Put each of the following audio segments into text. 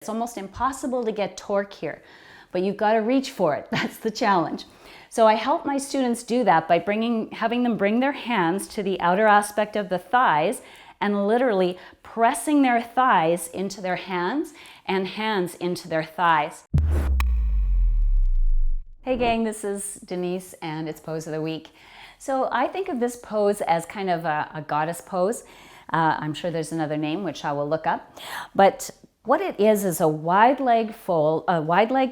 It's almost impossible to get torque here, but you've got to reach for it. That's the challenge. So I help my students do that by having them bring their hands to the outer aspect of the thighs and literally pressing their thighs into their hands and hands into their thighs. Hey gang, this is Denise and it's Pose of the Week. So I think of this pose as kind of a goddess pose. I'm sure there's another name which I will look up, but what it is a wide leg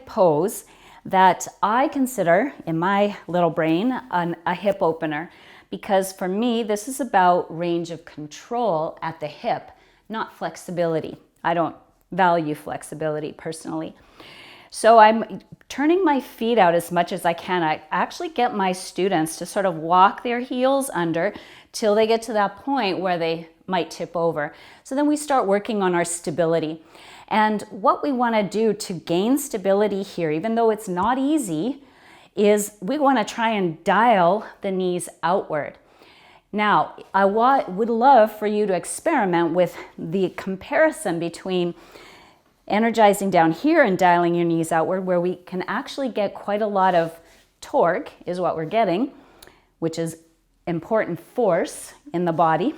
pose that I consider in my little brain a hip opener, because for me this is about range of control at the hip, not flexibility. I don't value flexibility personally. So I'm turning my feet out as much as I can. I actually get my students to sort of walk their heels under till they get to that point where they might tip over. So then we start working on our stability. And what we want to do to gain stability here, even though it's not easy, is we want to try and dial the knees outward. Now, I would love for you to experiment with the comparison between energizing down here and dialing your knees outward, where we can actually get quite a lot of torque is what we're getting, which is important force in the body,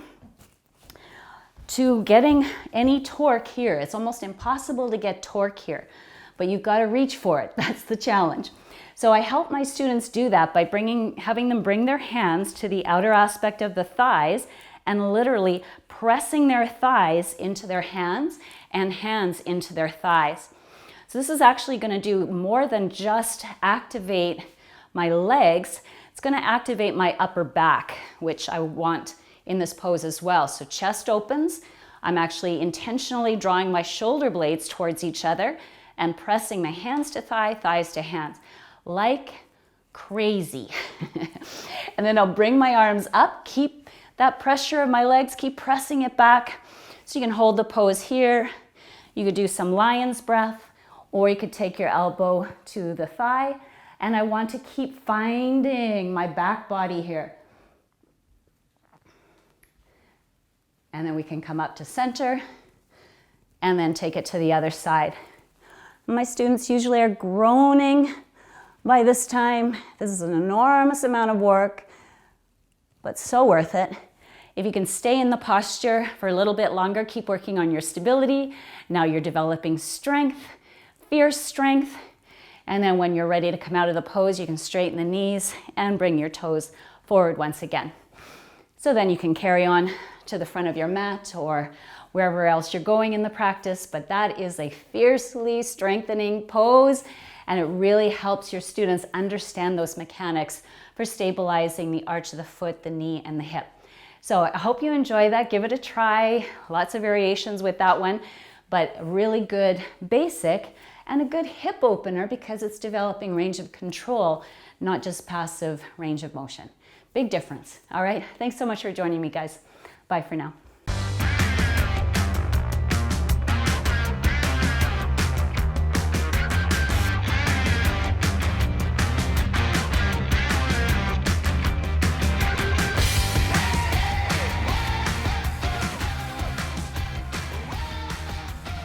to getting any torque here. It's almost impossible to get torque here, but you've got to reach for it. That's the challenge. So I help my students do that by having them bring their hands to the outer aspect of the thighs and literally pressing their thighs into their hands and hands into their thighs. So this is actually going to do more than just activate my legs. It's going to activate my upper back, which I want in this pose as well. So chest opens. I'm actually intentionally drawing my shoulder blades towards each other and pressing my hands to thighs to hands, like crazy. And then I'll bring my arms up, keep that pressure of my legs, keep pressing it back. So you can hold the pose here. You could do some lion's breath, or you could take your elbow to the thigh. And I want to keep finding my back body here. And then we can come up to center and then take it to the other side. My students usually are groaning by this time. This is an enormous amount of work, but so worth it. If you can stay in the posture for a little bit longer, keep working on your stability. Now you're developing strength, fierce strength. And then when you're ready to come out of the pose, you can straighten the knees and bring your toes forward once again. So then you can carry on to the front of your mat or wherever else you're going in the practice, but that is a fiercely strengthening pose, and it really helps your students understand those mechanics for stabilizing the arch of the foot, the knee, and the hip. So I hope you enjoy that. Give it a try. Lots of variations with that one, but a really good basic and a good hip opener because it's developing range of control, not just passive range of motion. Big difference. All right. Thanks so much for joining me, guys. Bye for now.